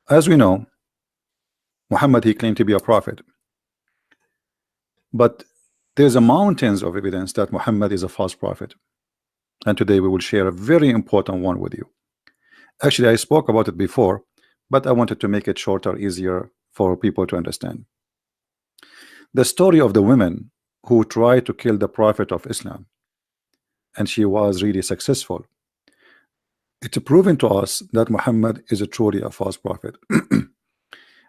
As we know, Muhammad, he claimed to be a prophet, but there's a mountains of evidence that Muhammad is a false prophet, and today we will share a very important one with you. Actually, I spoke about it before, but I wanted to make it shorter, easier for people to understand. The story of the women who tried to kill the prophet of Islam, and she was really successful. It's proven to us that Muhammad is truly a false prophet.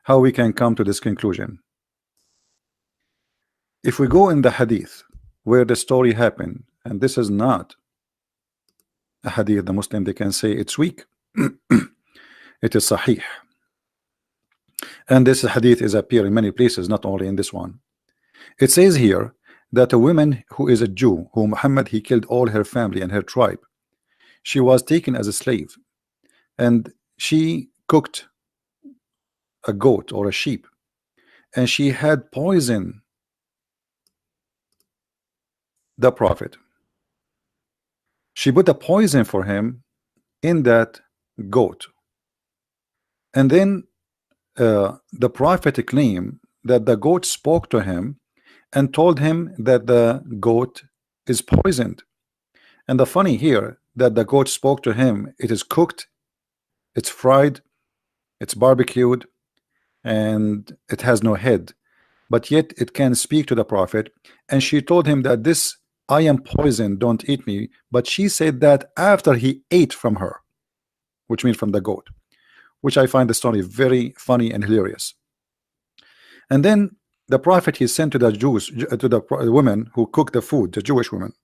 How we can come to this conclusion? If we go in the hadith where the story happened, and this is not a hadith, the Muslim, they can say it's weak. It is sahih, and this hadith is appear in many places, not only in this one. It says here that a woman who is a Jew, who Muhammad he killed all her family and her tribe, she was taken as a slave, and she cooked a goat or a sheep, and she had poisoned the prophet. She put a poison for him in that goat, and then the prophet claimed that the goat spoke to him and told him that the goat is poisoned. And the funny here, that the goat spoke to him, it is cooked, it's fried, it's barbecued, and it has no head, but yet it can speak to the prophet. And she told him that this, I am poisoned, don't eat me. But she said that after he ate from her, which means from the goat, which I find the story very funny and hilarious. And then the prophet he sent to the Jews, to the women who cooked the food, the Jewish women.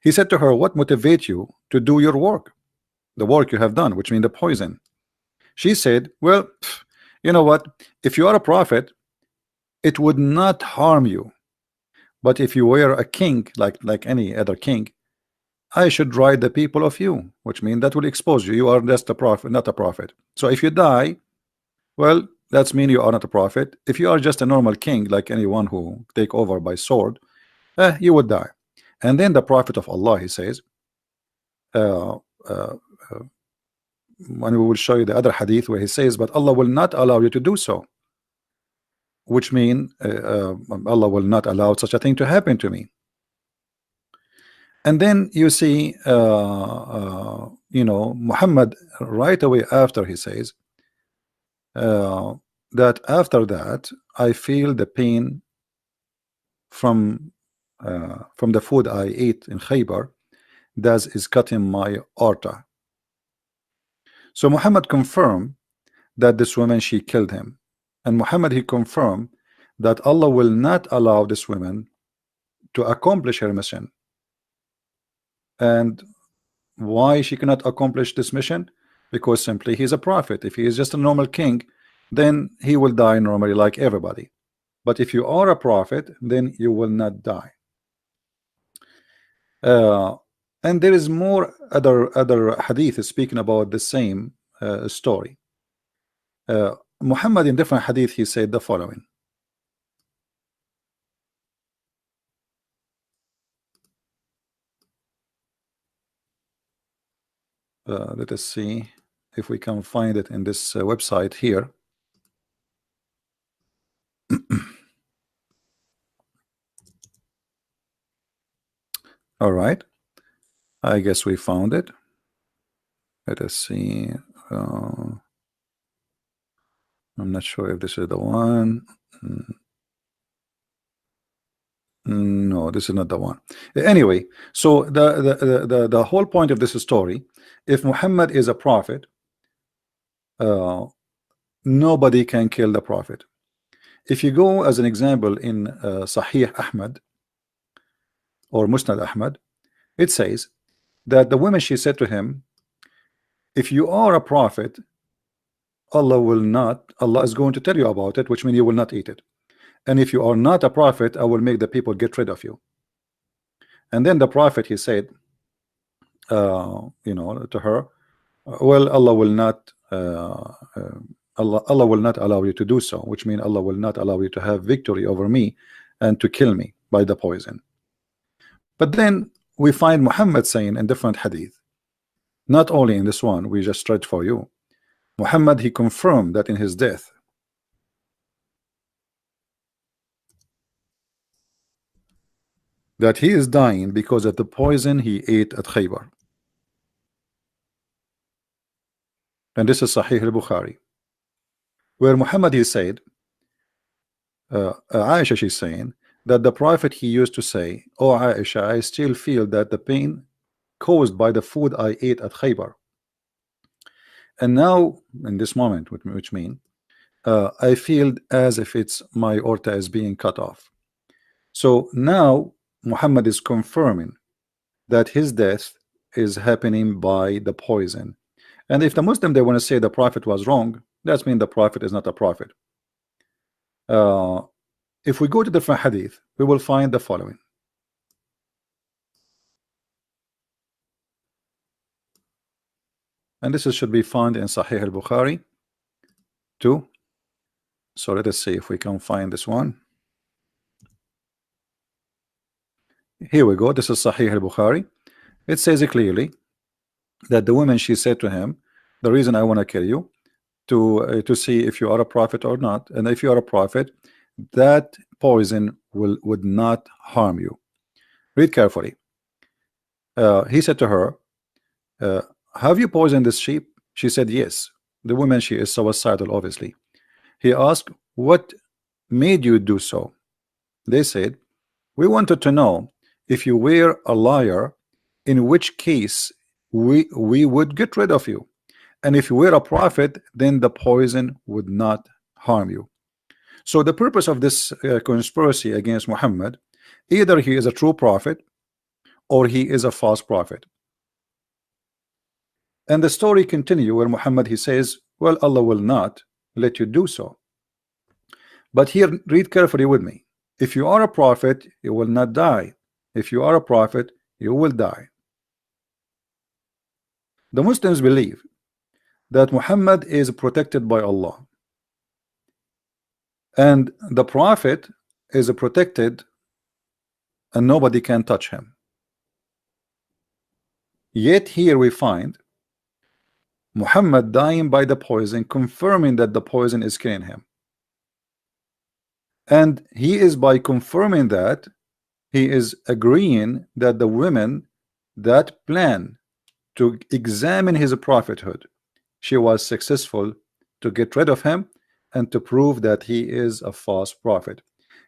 He said to her, what motivates you to do your work, the work you have done, which means the poison? She said, well, you know what, if you are a prophet, it would not harm you, but if you were a king, like any other king, I should ride the people of you, which means that will expose you. You are just a prophet, not a prophet. So if you die, well, that's mean you are not a prophet. If you are just a normal king, like anyone who take over by sword, you would die. And then the prophet of Allah, he says, when we will show you the other hadith where he says, but Allah will not allow you to do so, which mean Allah will not allow such a thing to happen to me. And then you see, you know, Muhammad right away after he says that after that I feel the pain from the food I ate in Khaybar, that is cutting my aorta. So Muhammad confirmed that this woman, she killed him, and Muhammad he confirmed that Allah will not allow this woman to accomplish her mission. And why she cannot accomplish this mission? Because simply he's a prophet. If he is just a normal king, then he will die normally like everybody. But if you are a prophet, then you will not die. And there is more other hadith speaking about the same story. Muhammad in different hadith he said the following. Let us see if we can find it in this website here. All right, I guess we found it. Let us see. I'm not sure if this is the one. No, this is not the one. Anyway, so the whole point of this story, if Muhammad is a prophet, nobody can kill the prophet. If you go as an example in Sahih Ahmad or Musnad Ahmad, it says that the woman, she said to him, if you are a prophet, Allah is going to tell you about it, which means you will not eat it. And if you are not a prophet, I will make the people get rid of you. And then the prophet, he said, you know, to her, well, Allah will not Allah will not allow you to do so, which means Allah will not allow you to have victory over me and to kill me by the poison. But then we find Muhammad saying in different hadith, not only in this one we just read for you, Muhammad, he confirmed that in his death, that he is dying because of the poison he ate at Khaybar. And this is Sahih al-Bukhari, where Muhammad, he said, Aisha, she's saying that the Prophet, he used to say, "Oh Aisha, I still feel that the pain caused by the food I ate at Khaybar. And now, in this moment, which means I feel as if it's my aorta is being cut off." So now Muhammad is confirming that his death is happening by the poison. And if the Muslim, they want to say the Prophet was wrong, that means the Prophet is not a prophet. If we go to different hadith, we will find the following. And this should be found in Sahih al-Bukhari too. So let us see if we can find this one. Here we go. This is Sahih al-Bukhari. It says clearly that the woman, she said to him, the reason I want to kill you to see if you are a prophet or not, and if you are a prophet, that poison would not harm you. Read carefully. He said to her, have you poisoned this sheep? She said yes. The woman, she is suicidal, obviously. He asked, what made you do so? They said, we wanted to know if you were a liar, in which case we would get rid of you, and if you were a prophet, then the poison would not harm you. So the purpose of this conspiracy against Muhammad, either he is a true prophet or he is a false prophet. And the story continue where Muhammad, he says, well, Allah will not let you do so. But here, read carefully with me. If you are a prophet, you will not die. If you are a prophet, you will die. The Muslims believe that Muhammad is protected by Allah, and the prophet is protected and nobody can touch him. Yet here we find Muhammad dying by the poison, confirming that the poison is killing him. And he is, by confirming that, he is agreeing that the women that plan to examine his prophethood, she was successful to get rid of him and to prove that he is a false prophet,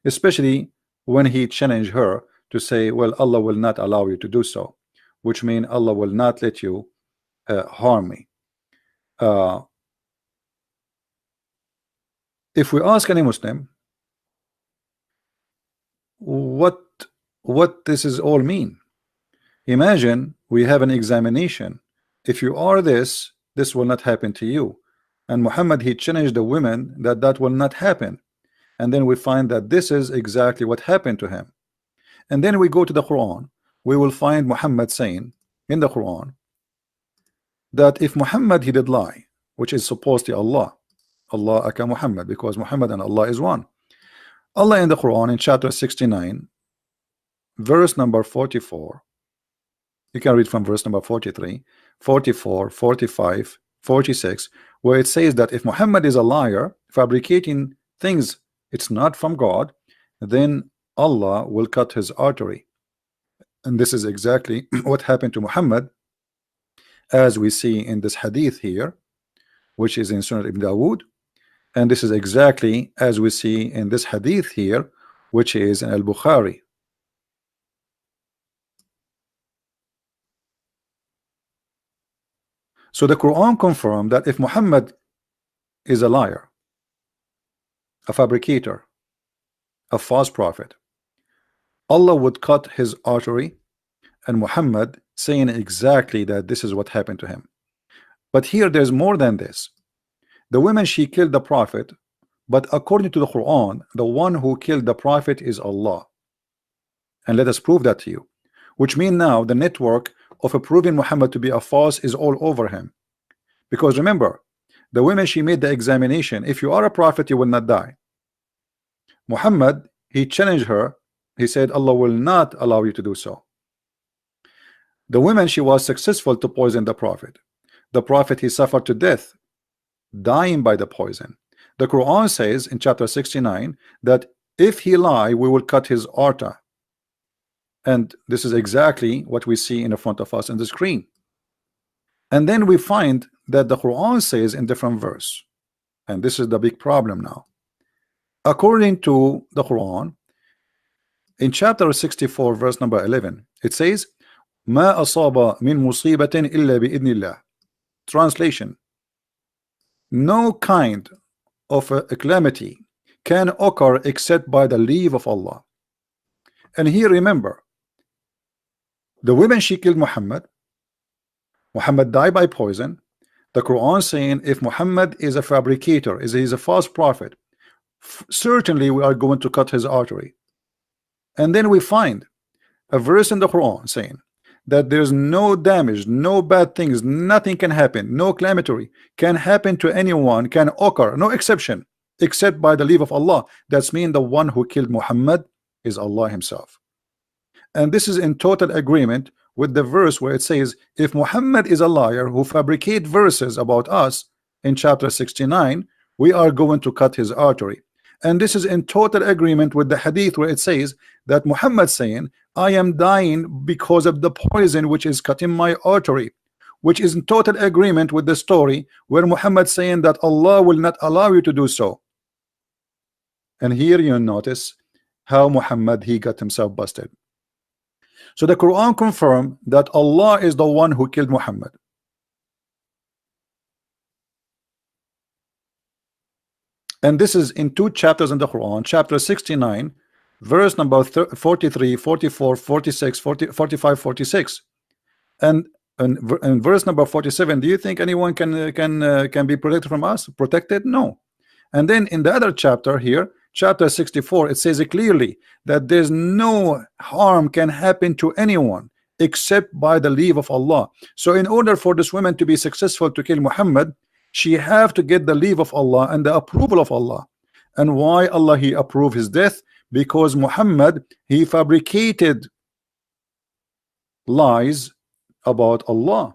especially when he challenged her to say, well, Allah will not allow you to do so, which means Allah will not let you harm me. If we ask any Muslim what this is all mean, imagine we have an examination. If you are this will not happen to you. And Muhammad, he challenged the women that will not happen. And then we find that this is exactly what happened to him. And then we go to the Quran, we will find Muhammad saying in the Quran that if Muhammad, he did lie, which is supposed to Allah aka Muhammad, because Muhammad and Allah is one. Allah in the Quran in chapter 69 verse number 44, you can read from verse number 43, 44, 45, 46, where it says that if Muhammad is a liar, fabricating things it's not from God, then Allah will cut his artery. And this is exactly what happened to Muhammad, as we see in this hadith here, which is in Sunan Ibn Dawood. And this is exactly as we see in this hadith here, which is in Al-Bukhari. So the Quran confirmed that if Muhammad is a liar, a fabricator, a false prophet, Allah would cut his artery, and Muhammad saying exactly that this is what happened to him. But here there's more than this. The woman, she killed the prophet, but according to the Quran, the one who killed the prophet is Allah. And let us prove that to you. Which means now the network of proving Muhammad to be a false is all over him. Because remember, the woman, she made the examination. If you are a prophet, you will not die. Muhammad, he challenged her. He said, Allah will not allow you to do so. The woman, she was successful to poison the prophet. The prophet, he suffered to death, dying by the poison. The Quran says in chapter 69 that if he lie, we will cut his aorta. And this is exactly what we see in front of us on the screen. And then we find that the Quran says in different verse, and this is the big problem now. According to the Quran, in chapter 64 verse number 11, it says ما أصاب من مصيبة إلا بإذن الله. Translation: no kind of a calamity can occur except by the leave of Allah. And here remember, the women, she killed Muhammad. Muhammad died by poison. The Quran saying if Muhammad is a fabricator, he's a false prophet, certainly we are going to cut his artery. And then we find a verse in the Quran saying that there's no damage, no bad things, nothing can happen, no calamity can happen to anyone, can occur, no exception, except by the leave of Allah. That's mean the one who killed Muhammad is Allah himself. And this is in total agreement with the verse where it says if Muhammad is a liar who fabricate verses about us in chapter 69, we are going to cut his artery. And this is in total agreement with the hadith where it says that Muhammad saying I am dying because of the poison which is cutting my artery, which is in total agreement with the story where Muhammad saying that Allah will not allow you to do so. And here you notice how Muhammad, he got himself busted. So the Quran confirmed that Allah is the one who killed Muhammad. And this is in two chapters in the Quran, chapter 69 verse number 43, 44, 46, 40, 45, 46. And verse number 47, do you think anyone can be protected from us? Protected? No. And then in the other chapter here, chapter 64, it says clearly that there's no harm can happen to anyone except by the leave of Allah. So in order for this woman to be successful to kill Muhammad, she have to get the leave of Allah and the approval of Allah. And why Allah he approved his death? Because Muhammad, he fabricated lies about Allah.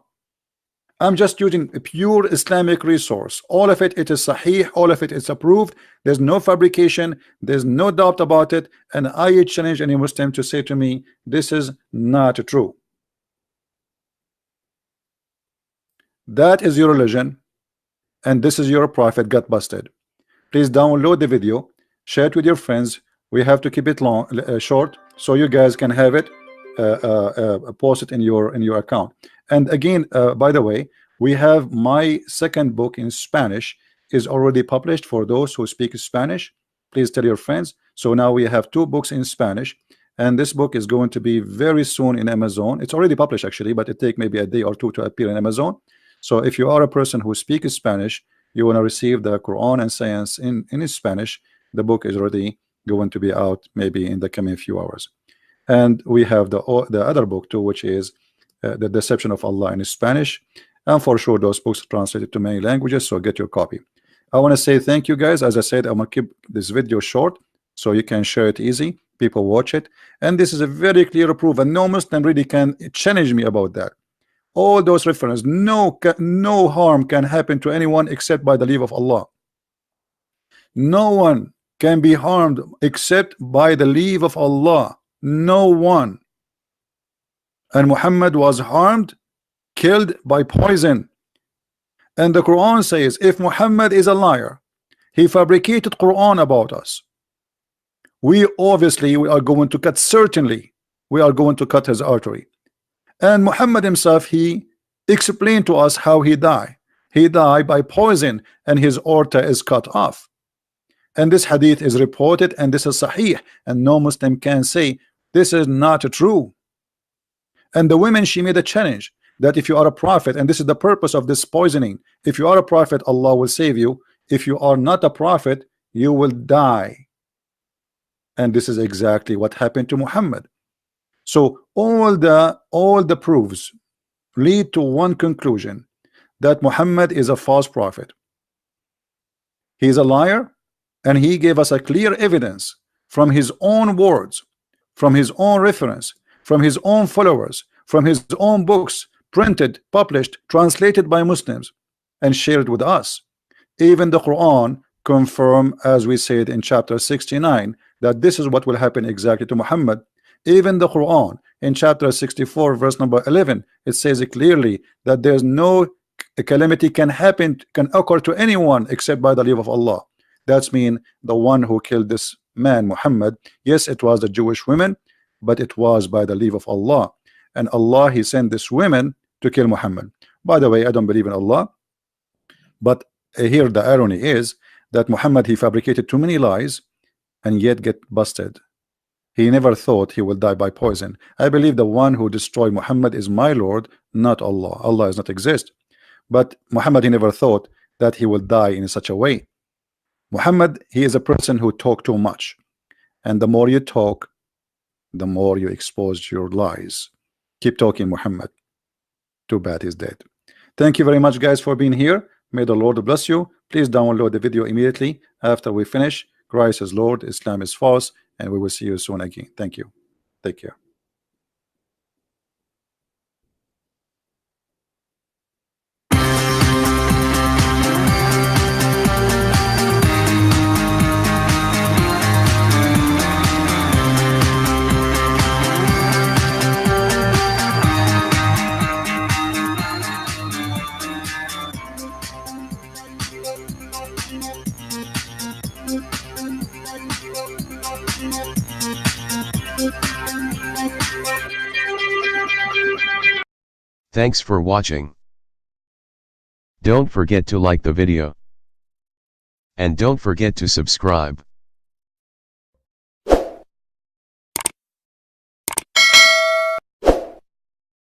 I'm just using a pure Islamic resource. All of it, it is sahih, all of it is approved. There's no fabrication, there's no doubt about it. And I challenge any Muslim to say to me, this is not true. That is your religion, and this is your prophet got busted. Please download the video, share it with your friends. We have to keep it long, short, so you guys can have it, post it in your account. And again, by the way, we have my second book in Spanish is already published for those who speak Spanish. Please tell your friends. So now we have two books in Spanish, and this book is going to be very soon in Amazon. It's already published actually, but it take maybe a day or two to appear in Amazon. So if you are a person who speaks Spanish, you want to receive the Quran and Science in Spanish, the book is already going to be out maybe in the coming few hours. And we have the other book too, which is The Deception of Allah in Spanish, and for sure those books are translated to many languages, so get your copy. I want to say thank you guys. As I said, I'm gonna keep this video short so you can share it easy, people watch it, and this is a very clear proof, and no Muslim really can challenge me about that. All those references, no harm can happen to anyone except by the leave of Allah. No one can be harmed except by the leave of Allah. No one. And Muhammad was harmed, killed by poison. And the Quran says if Muhammad is a liar, he fabricated Quran about us, we are going to cut, certainly we are going to cut his artery. And Muhammad himself, he explained to us how he died. He died by poison and his aorta is cut off. And this hadith is reported, and this is sahih, and no Muslim can say this is not true. And the women, she made a challenge that if you are a prophet, and this is the purpose of this poisoning, if you are a prophet, Allah will save you. If you are not a prophet, you will die. And this is exactly what happened to Muhammad. So all the proofs lead to one conclusion, that Muhammad is a false prophet. He is a liar, and he gave us a clear evidence from his own words, from his own reference, from his own followers, from his own books, printed, published, translated by Muslims, and shared with us. Even the Quran confirm, as we said in chapter 69, that this is what will happen exactly to Muhammad. Even the Quran in chapter 64 verse number 11, it says it clearly that there's no calamity can occur to anyone except by the leave of Allah. That's mean the one who killed this man Muhammad, yes, it was the Jewish women, but it was by the leave of Allah. And Allah, he sent this women to kill Muhammad. By the way, I don't believe in Allah, but here the irony is that Muhammad, he fabricated too many lies and yet get busted. He never thought he will die by poison. I believe the one who destroyed Muhammad is my Lord, not Allah. Allah does not exist. But Muhammad, he never thought that he will die in such a way. Muhammad, he is a person who talk too much, and the more you talk, the more you expose your lies. Keep talking, Muhammad. Too bad he's dead. Thank you very much, guys, for being here. May the Lord bless you. Please download the video immediately after we finish. Christ is Lord, Islam is false, and we will see you soon again. Thank you. Take care. Thanks for watching. Don't forget to like the video. And don't forget to subscribe.